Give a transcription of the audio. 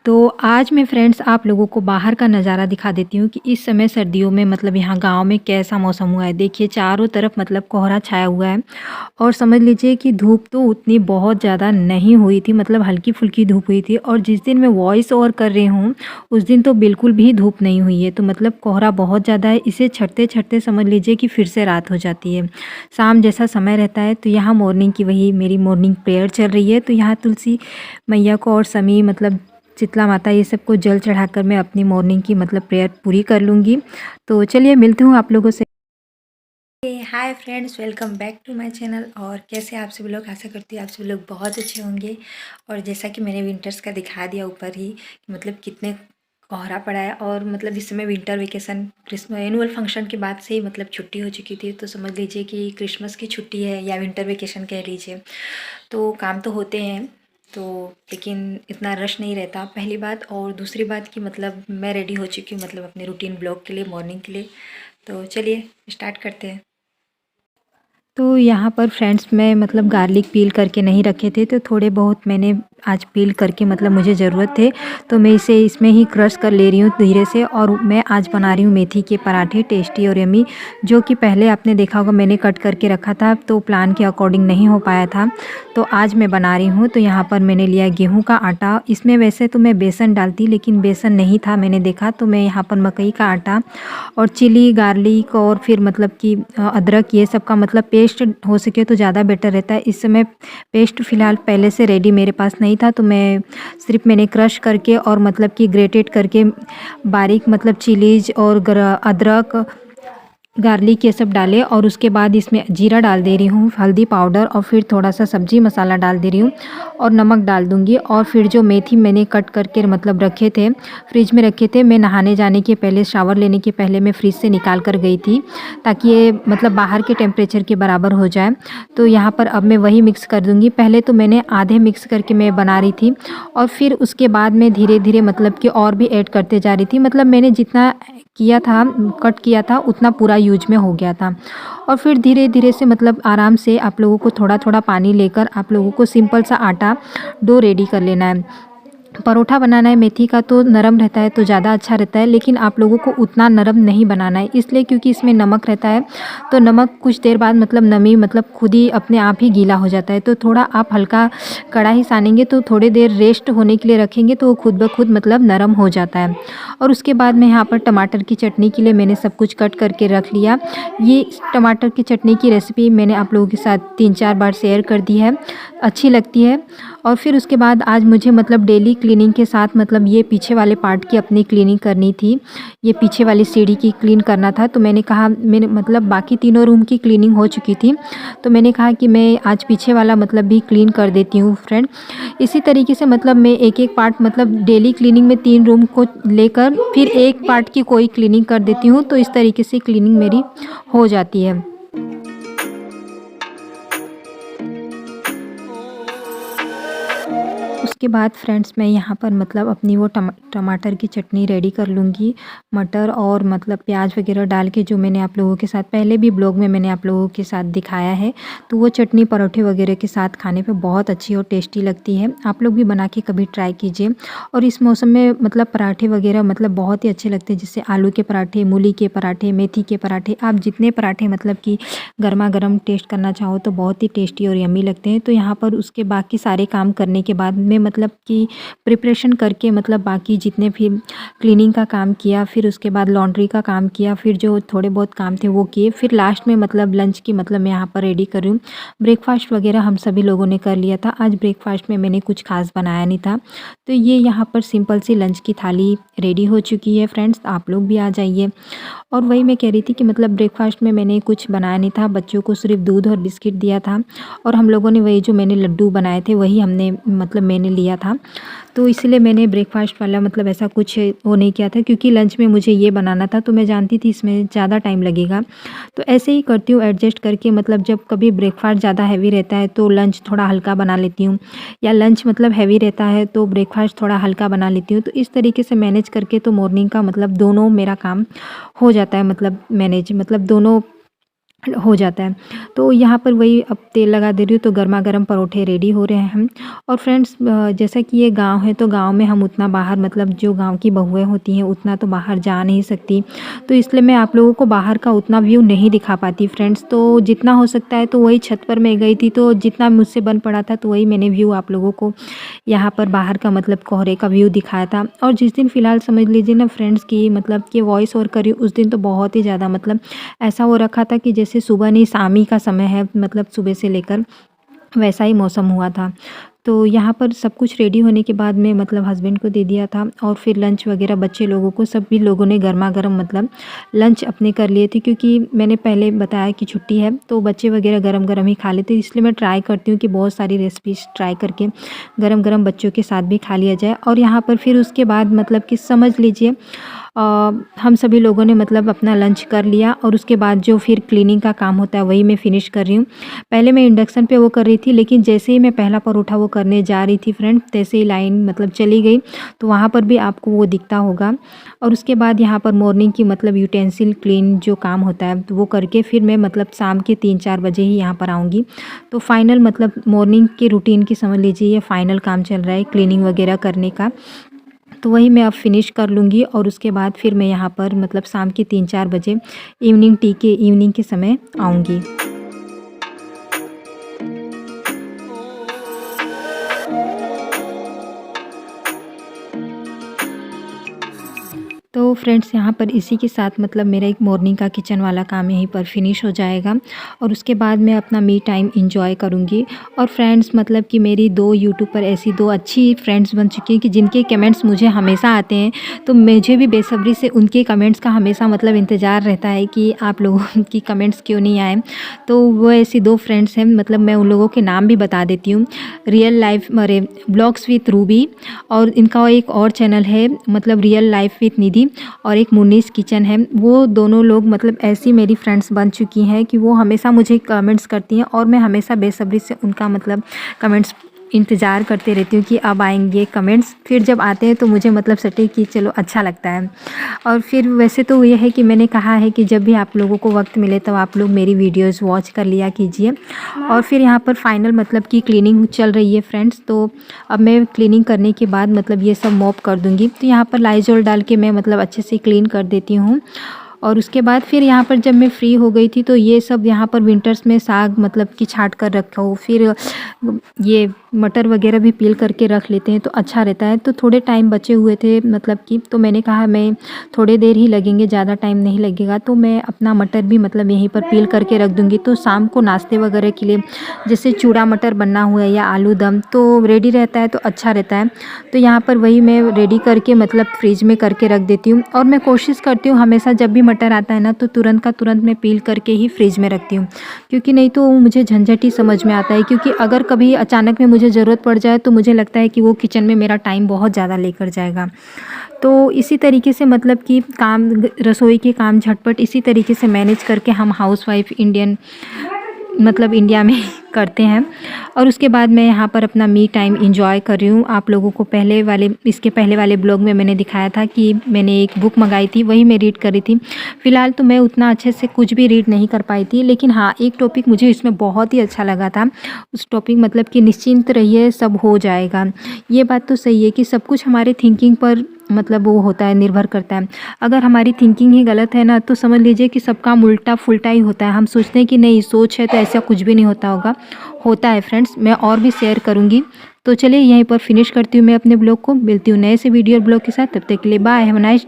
तो आज मैं फ्रेंड्स आप लोगों को बाहर का नज़ारा दिखा देती हूँ कि इस समय सर्दियों में मतलब यहाँ गाँव में कैसा मौसम हुआ है। देखिए चारों तरफ मतलब कोहरा छाया हुआ है और समझ लीजिए कि धूप तो उतनी बहुत ज़्यादा नहीं हुई थी, मतलब हल्की-फुल्की धूप हुई थी। और जिस दिन मैं वॉइस ओवर कर रही हूँ उस दिन तो बिल्कुल भी धूप नहीं हुई है। तो मतलब कोहरा बहुत ज़्यादा है, इसे छँटते-छँटते समझ लीजिए कि फिर से रात हो जाती है। शाम जैसा समय रहता है तो यहाँ मॉर्निंग की वही मेरी मॉर्निंग प्रेयर चल रही है। तो यहाँ तुलसी मैया को और समी मतलब शीतला माता ये सबको जल चढ़ाकर मैं अपनी मॉर्निंग की मतलब प्रेयर पूरी कर लूँगी। तो चलिए मिलती हूँ आप लोगों से। Hi friends, welcome back to my channel. और कैसे आप सभी लोग, आशा करती हूँ आप सभी लोग बहुत अच्छे होंगे। और जैसा कि मैंने विंटर्स का दिखा दिया ऊपर ही कि मतलब कितने कोहरा पड़ा है। और मतलब इस समय winter vacation Christmas annual function के बाद से ही मतलब छुट्टी हो चुकी थी। तो समझ लीजिए कि क्रिसमस की छुट्टी है या विंटर वेकेशन कह लीजिए। तो काम तो होते हैं, तो लेकिन इतना रश नहीं रहता, पहली बात। और दूसरी बात कि मतलब मैं रेडी हो चुकी हूँ मतलब अपने रूटीन ब्लॉग के लिए, मॉर्निंग के लिए। तो चलिए स्टार्ट करते हैं। तो यहाँ पर फ्रेंड्स मैं मतलब गार्लिक पील करके नहीं रखे थे, तो थोड़े बहुत मैंने आज पील करके मतलब मुझे ज़रूरत थे तो मैं इसे इसमें ही क्रश कर ले रही हूँ धीरे से। और मैं आज बना रही हूँ मेथी के पराठे, टेस्टी और यमी, जो कि पहले आपने देखा होगा मैंने कट करके रखा था तो प्लान के अकॉर्डिंग नहीं हो पाया था। तो आज मैं बना रही हूँ। तो यहाँ पर मैंने लिया गेहूँ का आटा, इसमें वैसे तो मैं बेसन डालती लेकिन बेसन नहीं था मैंने देखा, तो मैं यहाँ पर मकई का आटा और चिली, गार्लिक और फिर मतलब कि अदरक ये सब का मतलब पेस्ट हो सके तो ज़्यादा बेटर रहता है। इस समय पेस्ट फ़िलहाल पहले से रेडी मेरे पास नहीं था, तो मैं सिर्फ मैंने क्रश करके और मतलब कि ग्रेटेड करके बारीक मतलब चिलीज़ और अदरक, गार्लिक ये सब डाले। और उसके बाद इसमें जीरा डाल दे रही हूँ, हल्दी पाउडर और फिर थोड़ा सा सब्जी मसाला डाल दे रही हूँ और नमक डाल दूँगी। और फिर जो मेथी मैंने कट करके मतलब रखे थे, फ्रिज में रखे थे, मैं नहाने जाने के पहले, शावर लेने के पहले मैं फ्रिज से निकाल कर गई थी ताकि ये मतलब बाहर के टेम्परेचर के बराबर हो जाए। तो यहाँ पर अब मैं वही मिक्स कर दूँगी। पहले तो मैंने आधे मिक्स करके मैं बना रही थी और फिर उसके बाद मैं धीरे धीरे मतलब कि और भी ऐड करते जा रही थी। मतलब मैंने जितना किया था, कट किया था, उतना पूरा यूज में हो गया था। और फिर धीरे धीरे से मतलब आराम से आप लोगों को थोड़ा थोड़ा पानी लेकर आप लोगों को सिंपल सा आटा डो रेडी कर लेना है। परोठा बनाना है मेथी का तो नरम रहता है तो ज़्यादा अच्छा रहता है, लेकिन आप लोगों को उतना नरम नहीं बनाना है, इसलिए क्योंकि इसमें नमक रहता है। तो नमक कुछ देर बाद मतलब नमी मतलब खुद ही अपने आप ही गीला हो जाता है। तो थोड़ा आप हल्का कढ़ाई सानेंगे तो थोड़ी देर रेस्ट होने के लिए रखेंगे तो वो खुद ब खुद मतलब नरम हो जाता है। और उसके बाद मैं यहाँ पर टमाटर की चटनी के लिए मैंने सब कुछ कट करके रख लिया। ये टमाटर की चटनी की रेसिपी मैंने आप लोगों के साथ 3-4 बार शेयर कर दी है, अच्छी लगती है। और फिर उसके बाद आज मुझे मतलब डेली क्लीनिंग के साथ मतलब ये पीछे वाले पार्ट की अपनी क्लीनिंग करनी थी, ये पीछे वाली सीढ़ी की क्लीन करना था। तो मैंने कहा, मैंने मतलब बाकी तीनों रूम की क्लीनिंग हो चुकी थी तो मैंने कहा कि मैं आज पीछे वाला मतलब भी क्लीन कर देती हूँ फ्रेंड। इसी तरीके से मतलब मैं एक एक पार्ट मतलब डेली क्लीनिंग में 3 रूम को लेकर फिर एक पार्ट की कोई क्लीनिंग कर देती हूँ, तो इस तरीके से क्लीनिंग मेरी हो जाती है। उसके बाद फ्रेंड्स मैं यहाँ पर मतलब अपनी वो टमाटर की चटनी रेडी कर लूँगी। मटर और मतलब प्याज वगैरह डाल के, जो मैंने आप लोगों के साथ पहले भी ब्लॉग में मैंने आप लोगों के साथ दिखाया है। तो वो चटनी परोठे वगैरह के साथ खाने पे बहुत अच्छी और टेस्टी लगती है। आप लोग भी बना के कभी ट्राई कीजिए। और इस मौसम में मतलब पराठे वगैरह मतलब बहुत ही अच्छे लगते हैं, जैसे आलू के पराठे, मूली के पराठे, मेथी के पराठे, आप जितने पराठे मतलब कि गर्मा गर्म टेस्ट करना चाहो तो बहुत ही टेस्टी और यम्मी लगते हैं। तो यहाँ पर उसके बाकी सारे काम करने के बाद में मतलब कि प्रिपरेशन करके मतलब बाकी जितने फिर क्लीनिंग का काम किया, फिर उसके बाद लॉन्ड्री का काम किया, फिर जो थोड़े बहुत काम थे वो किए, फिर लास्ट में मतलब लंच की मतलब मैं यहाँ पर रेडी कर रही हूँ। ब्रेकफास्ट वगैरह हम सभी लोगों ने कर लिया था। आज ब्रेकफास्ट में मैंने कुछ खास बनाया नहीं था, तो ये यहाँ पर सिंपल सी लंच की थाली रेडी हो चुकी है फ्रेंड्स, आप लोग भी आ जाइए। और वही मैं कह रही थी कि मतलब ब्रेकफास्ट में मैंने कुछ बनाया नहीं था, बच्चों को सिर्फ दूध और बिस्किट दिया था और हम लोगों ने वही जो मैंने लड्डू बनाए थे वही हमने मतलब मैंने लिया था। तो इसलिए मैंने ब्रेकफास्ट वाला मतलब ऐसा कुछ वो नहीं किया था, क्योंकि लंच में मुझे ये बनाना था तो मैं जानती थी इसमें ज़्यादा टाइम लगेगा। तो ऐसे ही करती हूँ एडजस्ट करके, मतलब जब कभी ब्रेकफास्ट ज़्यादा हैवी रहता है तो लंच थोड़ा हल्का बना लेती हूँ, या लंच मतलब हैवी रहता है तो ब्रेकफास्ट थोड़ा हल्का बना लेती हूँ। तो इस तरीके से मैनेज करके तो मॉर्निंग का मतलब दोनों मेरा काम हो जाता है, मतलब मैनेज, मतलब दोनों हो जाता है। तो यहाँ पर वही अब तेल लगा दे रही हूँ तो गरमा-गरम परोठे रेडी हो रहे हैं। और फ्रेंड्स जैसा कि ये गाँव है तो गाँव में हम उतना बाहर मतलब जो गाँव की बहुएँ होती हैं उतना तो बाहर जा नहीं सकती। तो इसलिए मैं आप लोगों को बाहर का उतना व्यू नहीं दिखा पाती फ्रेंड्स। तो जितना हो सकता है तो वही छत पर मैं गई थी तो जितना मुझसे बन पड़ा था तो वही मैंने व्यू आप लोगों को यहाँ पर बाहर का मतलब कोहरे का व्यू दिखाया था। और जिस दिन फ़िलहाल समझ लीजिए ना फ्रेंड्स कि मतलब कि वॉइस ओवर करी उस दिन तो बहुत ही ज़्यादा मतलब ऐसा हो रखा था कि जैसे सुबह नहीं शाम ही का समय है, मतलब सुबह से लेकर वैसा ही मौसम हुआ था। तो यहाँ पर सब कुछ रेडी होने के बाद में मतलब हस्बैंड को दे दिया था और फिर लंच वगैरह बच्चे लोगों को सभी लोगों ने गरमा-गरम मतलब लंच अपने कर लिए थे, क्योंकि मैंने पहले बताया कि छुट्टी है तो बच्चे वगैरह गरम-गरम ही खा लेते, इसलिए मैं ट्राई करती हूँ कि बहुत सारी रेसिपीज़ ट्राई करके गरम-गरम बच्चों के साथ भी खा लिया जाए। और यहाँ पर फिर उसके बाद मतलब कि समझ लीजिए हम सभी लोगों ने मतलब अपना लंच कर लिया और उसके बाद जो फिर क्लीनिंग का काम होता है वही मैं फ़िनिश कर रही हूँ। पहले मैं इंडक्शन पे वो कर रही थी, लेकिन जैसे ही मैं पहला परोठा वो करने जा रही थी फ्रेंड, तैसे ही लाइन मतलब चली गई, तो वहाँ पर भी आपको वो दिखता होगा। और उसके बाद यहाँ पर मॉर्निंग की मतलब यूटेंसिल क्लीन जो काम होता है तो वो करके फिर मैं मतलब शाम के 3-4 बजे ही यहाँ पर आऊँगी। तो फाइनल मतलब मॉर्निंग के रूटीन की समझ लीजिए ये फाइनल काम चल रहा है क्लीनिंग वगैरह करने का। तो वही मैं अब फ़िनिश कर लूँगी और उसके बाद फिर मैं यहाँ पर मतलब शाम के 3-4 बजे इवनिंग के समय आऊँगी। तो फ्रेंड्स यहाँ पर इसी के साथ मतलब मेरा एक मॉर्निंग का किचन वाला काम यहीं पर फिनिश हो जाएगा और उसके बाद मैं अपना मी टाइम एंजॉय करूँगी। और फ्रेंड्स मतलब कि मेरी 2 यूट्यूब पर ऐसी 2 अच्छी फ्रेंड्स बन चुकी हैं कि जिनके कमेंट्स मुझे हमेशा आते हैं, तो मुझे भी बेसब्री से उनके कमेंट्स का हमेशा मतलब इंतज़ार रहता है कि आप लोगों की कमेंट्स क्यों नहीं आए। तो वो ऐसी 2 फ्रेंड्स हैं, मतलब मैं उन लोगों के नाम भी बता देती हूँ। रियल लाइफ अरे ब्लॉग्स विथ रूबी, और इनका एक और चैनल है मतलब रियल लाइफ विथ निधि, और एक मुन्नीस किचन है। वो दोनों लोग मतलब ऐसी मेरी फ्रेंड्स बन चुकी हैं कि वो हमेशा मुझे कमेंट्स करती हैं और मैं हमेशा बेसब्री से उनका मतलब कमेंट्स इंतज़ार करते रहती हूँ कि अब आएंगे कमेंट्स। फिर जब आते हैं तो मुझे मतलब सटे कि चलो अच्छा लगता है। और फिर वैसे तो ये है कि मैंने कहा है कि जब भी आप लोगों को वक्त मिले तब आप लोग मेरी वीडियोस वॉच कर लिया कीजिए। और फिर यहाँ पर फाइनल मतलब कि क्लीनिंग चल रही है फ्रेंड्स। तो अब मैं क्लीनिंग करने के बाद मतलब ये सब मॉप कर दूँगी। तो यहाँ पर लाइजॉल डाल के मैं मतलब अच्छे से क्लीन कर देती हूँ। और उसके बाद फिर यहाँ पर जब मैं फ्री हो गई थी तो ये सब यहाँ पर विंटर्स में साग मतलब कि छाँट कर रखा हो, फिर ये मटर वगैरह भी पील करके रख लेते हैं तो अच्छा रहता है। तो थोड़े टाइम बचे हुए थे मतलब कि, तो मैंने कहा मैं थोड़े देर ही लगेंगे, ज़्यादा टाइम नहीं लगेगा, तो मैं अपना मटर भी मतलब यहीं पर पील करके रख दूँगी। तो शाम को नाश्ते वगैरह के लिए जैसे चूड़ा मटर बनना हुआ या आलू दम तो रेडी रहता है तो अच्छा रहता है। तो यहाँ पर वही मैं रेडी करके मतलब फ्रिज में करके रख देती हूँ। और मैं कोशिश करती हूँ हमेशा जब भी मटर आता है ना तो तुरंत का तुरंत मैं पील करके ही फ्रिज में रखती हूँ, क्योंकि नहीं तो मुझे झंझट ही समझ में आता है। क्योंकि अगर कभी अचानक में मुझे ज़रूरत पड़ जाए तो मुझे लगता है कि वो किचन में मेरा टाइम बहुत ज़्यादा लेकर जाएगा। तो इसी तरीके से मतलब कि काम रसोई के काम झटपट इसी तरीके से मैनेज करके हम हाउसवाइफ इंडियन मतलब इंडिया में करते हैं। और उसके बाद मैं यहाँ पर अपना मी टाइम एंजॉय कर रही हूँ। आप लोगों को इसके पहले वाले ब्लॉग में मैंने दिखाया था कि मैंने एक बुक मंगाई थी, वही मैं रीड कर रही थी। फ़िलहाल तो मैं उतना अच्छे से कुछ भी रीड नहीं कर पाई थी, लेकिन हाँ एक टॉपिक मुझे इसमें बहुत ही अच्छा लगा था। उस टॉपिक मतलब कि निश्चिंत रहिए सब हो जाएगा। ये बात तो सही है कि सब कुछ हमारे थिंकिंग पर मतलब वो होता है, निर्भर करता है। अगर हमारी थिंकिंग ही गलत है ना तो समझ लीजिए कि सब काम उल्टा फुल्टा ही होता है। हम सोचते हैं कि नहीं सोच है तो ऐसा कुछ भी नहीं होता होगा, होता है फ्रेंड्स। मैं और भी शेयर करूँगी। तो चलिए यहीं पर फिनिश करती हूँ मैं अपने ब्लॉग को। मिलती हूँ नए से वीडियो और ब्लॉग के साथ, तब तक के लिए बाय, हैव अ नाइस